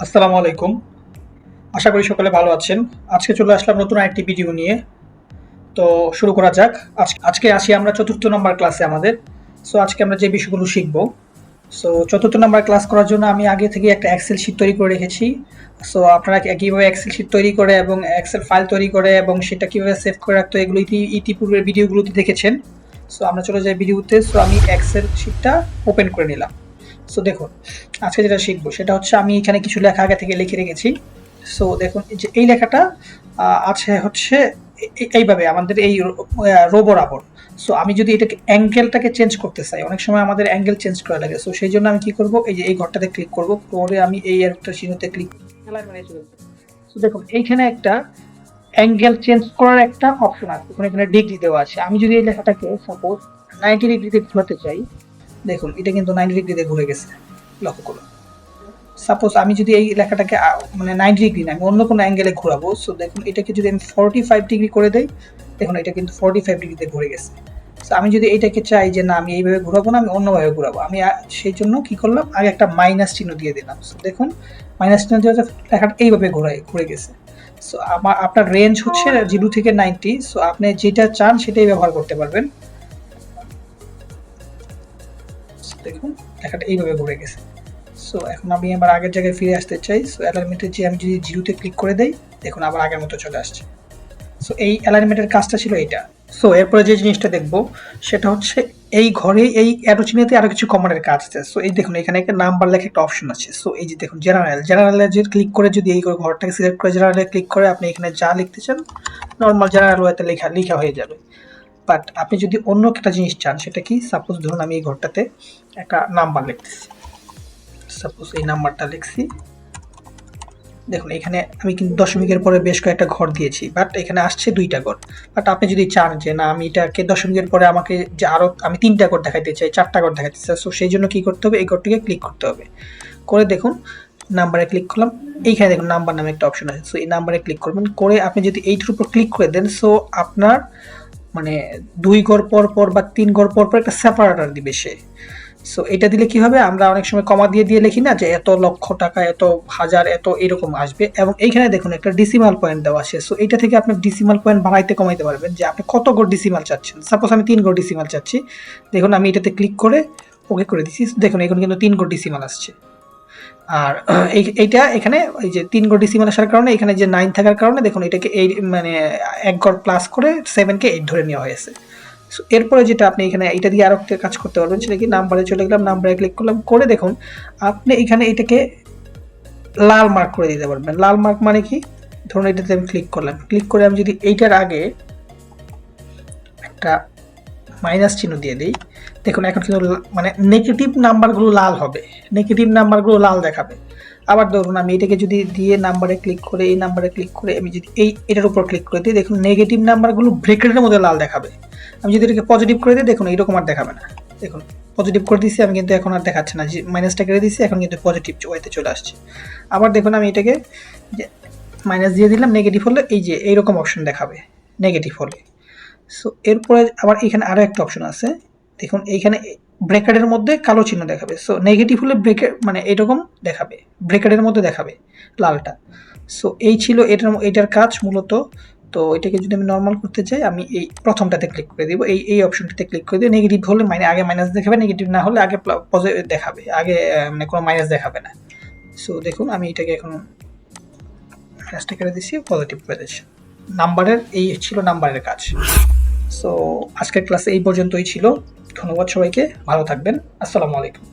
আসসালামু আলাইকুম। আশা করি সকলে ভালো আছেন। আজকে চলে আসলাম নতুন আরেকটি ভিডিও নিয়ে। তো শুরু করা যাক। আজকে আসি আমরা ৪র্থ নম্বর ক্লাসে আমাদের। সো আজকে আমরা যে বিষয়গুলো শিখব। সো ৪র্থ নম্বর ক্লাস করার জন্য আমি আগে থেকে একটা এক্সেল শিট তৈরি করে রেখেছি। সো আপনারা কিভাবে এক্সেল শিট তৈরি করে এবং এক্সেল ফাইল তৈরি করে এবং সেটা কিভাবে সেভ করে রাখতে হয় এগুলো ইতিপূর্বের ভিডিওগুলোতে দেখেছেন। সো আমরা চলে যাই ভিডিওতে। সো আমি এক্সেল শিটটা ওপেন করে নিলাম। সো দেখুন, আজকে যেটা শিখবো সেটা হচ্ছে আমি এখানে কিছু লেখা আগে থেকে লিখে রেখেছি। সো দেখুন এই যে এই লেখাটা আছে হচ্ছে এইভাবে আমাদের এই রো বরাবর। সো আমি যদি এটাকে অ্যাঙ্গেলটাকে চেঞ্জ করতে চাই, অনেক সময় আমাদের অ্যাঙ্গেল চেঞ্জ করা লাগে। সো সেই জন্য আমি কি করব, এই যে এই ঘরটাতে ক্লিক করব, করে আমি এই একটা চিহ্নতে ক্লিক সো দেখুন এইখানে একটা অ্যাঙ্গেল চেঞ্জ করার একটা অপশন আছে, এখানে ডিগ্রি দেওয়া আছে। আমি যদি এই লেখাটাকে সাপোজ 90 ডিগ্রিতে ঘোরাতে চাই, দেখুন এটা কিন্তু 90 ডিগ্রিতে ঘুরে গেছে, লক্ষ্য করুন। সাপোজ আমি যদি এই লেখাটাকে মানে 90 ডিগ্রি না, আমি অন্য কোনো অ্যাঙ্গেলে ঘোরাবো। সো দেখুন এটাকে যদি আমি 45 ডিগ্রি করে দেই, দেখুন এটা কিন্তু 45 ডিগ্রিতে ঘুরে গেছে। সো আমি যদি এইটাকে চাই যে না আমি এইভাবে ঘোরাবো না, আমি অন্যভাবে ঘোরাবো, আমি সেই জন্য কি করলাম, আগে একটা মাইনাস চিহ্ন দিয়ে দিলাম। সো দেখুন মাইনাস চিহ্ন দিয়ে লেখাটা এইভাবে ঘুরে গেছে। সো আপনার রেঞ্জ হচ্ছে 0 থেকে 90। সো আপনি যেটা চান সেটাই ব্যবহার করতে পারবেন। দেখুন লেখাটা এইভাবে ঘুরে গেছে। সো এখন আমি আবার আগের জায়গায় ফিরে আসতে চাই। সো অ্যালাইনমেন্টে যে আমি যদি জিরোতে ক্লিক করে দেই, দেখুন আবার আগের মতো চলে আসছে। সো এই অ্যালাইনমেন্টের কাজটা ছিল এটা। সো এরপরে যে জিনিসটা দেখবো সেটা হচ্ছে এই ঘরে এই অ্যারো চিহ্নতে আরো কিছু কমান্ডের কাজ আছে। সো এই দেখুন এখানে একটা নাম্বার লেখা একটা অপশন আছে। সো এই যে দেখুন জেনারেলে যে ক্লিক করে যদি এই ঘরটাকে সিলেক্ট করে জেনারেলে ক্লিক করে আপনি এখানে যা লিখতে চান নর্মাল জেনারেল ওয়েতে লেখা হয়ে যাবে। বাট আপনি যদি অন্য একটা জিনিস চান, সেটা কি, সাপোজ ধরুন আমি এই ঘরটাতে একটা নাম্বার লিখতেছি, সাপোজ এই নাম্বারটা লিখছি। দেখুন এখানে আমি কিন্তু দশমিকের পরে বেশ কয়েকটা ঘর দিয়েছি, বাট এখানে আসছে 2টা ঘর। বাট আপনি যদি চান যে না আমি এটাকে দশমিকের পরে আমাকে যে আরো আমি 3টা ঘর দেখাইতে চাই, 4টা ঘর দেখাইতে চাই, সো সেই জন্য কি করতে হবে, এই ঘরটিকে ক্লিক করতে হবে। করে দেখুন নাম্বারে ক্লিক করলাম, এইখানে দেখুন নাম্বার নামে একটা অপশন আছে। সো এই নাম্বারে ক্লিক করবেন, করে আপনি যদি এইটার উপর ক্লিক করে দেন, সো আপনার মানে 2 ঘর পর পর বা 3 ঘর পর পর একটা সেপারেটর দিবে সে। সো এটা দিলে কি হবে, আমরা অনেক সময় কমা দিয়ে লিখি না যে এত লক্ষ টাকা, এত হাজার, এত এরকম আসবে। এবং এইখানে দেখুন একটা ডিসিমাল পয়েন্ট দেওয়া আছে। সো এটা থেকে আপনি ডিসিমাল পয়েন্ট বাড়াইতে কমাইতে পারবেন, যে আপনি কত ঘর ডিসিমাল চাচ্ছেন। সাপোজ আমি 3 ঘর ডিসিমাল চাচ্ছি, দেখুন আমি এটাতে ক্লিক করে ওকে করে দিচ্ছি। দেখুন এখন কিন্তু 3 ঘর ডিসিমাল আসছে। আর এইটা এখানে এই যে 3 ঘর ডিসিমাল আসার কারণে এখানে যে 9 থাকার কারণে দেখুন এটাকে এই মানে 1 ঘর প্লাস করে 7 কে 8 ধরে নেওয়া হয়েছে। সো এরপরে যেটা আপনি এখানে এটা দিয়ে আরো একটা কাজ করতে পারবেন, সেটা কি, নাম্বারে চলে গেলাম, নাম্বারে ক্লিক করলাম, করে দেখুন আপনি এখানে এটাকে লাল মার্ক করে দিতে পারবেন। লাল মার্ক মানে কি, ধরুন এটাতে আমি ক্লিক করলাম, ক্লিক করে আমি যদি এইটার আগে একটা মাইনাস চিহ্ন দিয়ে দিই, দেখুন এখন কিন্তু মানে নেগেটিভ নাম্বারগুলো লাল হবে, নেগেটিভ নাম্বারগুলো লাল দেখাবে। আবার ধরুন আমি এটাকে যদি দিয়ে নাম্বারে ক্লিক করে এই নাম্বারে ক্লিক করে আমি যদি এটার উপর ক্লিক করে দিই, দেখুন নেগেটিভ নাম্বারগুলো ব্রেকেটের মধ্যে লাল দেখাবে। আমি যদি এটাকে পজিটিভ করে দিই, দেখুন এইরকম আর দেখাবে না। দেখুন পজিটিভ করে দিচ্ছি আমি, কিন্তু এখন আর দেখাচ্ছে না, যে মাইনাসটা কেটে দিচ্ছি এখন কিন্তু পজিটিভ ওয়েতে চলে আসছে। আবার দেখুন আমি এটাকে যে মাইনাস দিয়ে দিলাম, নেগেটিভ হলে এই যে এইরকম অপশন দেখাবে নেগেটিভ হলে। সো এরপরে আবার এখানে আরো একটা অপশন আছে, দেখুন এইখানে ব্র্যাকেটের মধ্যে কালো চিহ্ন দেখাবে। সো নেগেটিভ হলে ব্র্যাকেট মানে এরকম দেখাবে, ব্র্যাকেটের মধ্যে দেখাবে লালটা। সো এই ছিল এটার কাজ মূলত। তো এটাকে যদি আমি নর্মাল করতে চাই, আমি এই প্রথমটাতে ক্লিক করে দিব, এই অপশনটাতে ক্লিক করে দিয়ে নেগেটিভ হলে মানে আগে মাইনাস দেখাবে, নেগেটিভ না হলে আগে পজিটিভ দেখাবে, আগে মানে কোনো মাইনাস দেখাবে না। সো দেখুন আমি এটাকে এখন মাইনাসটা করে দিচ্ছি, পজিটিভ করে দিচ্ছি। নাম্বারের এই ছিল নাম্বারের কাজ। সো আজকের ক্লাসে এই পর্যন্তই ছিল। ধন্যবাদ সবাইকে, ভালো থাকবেন। আসসালামু আলাইকুম।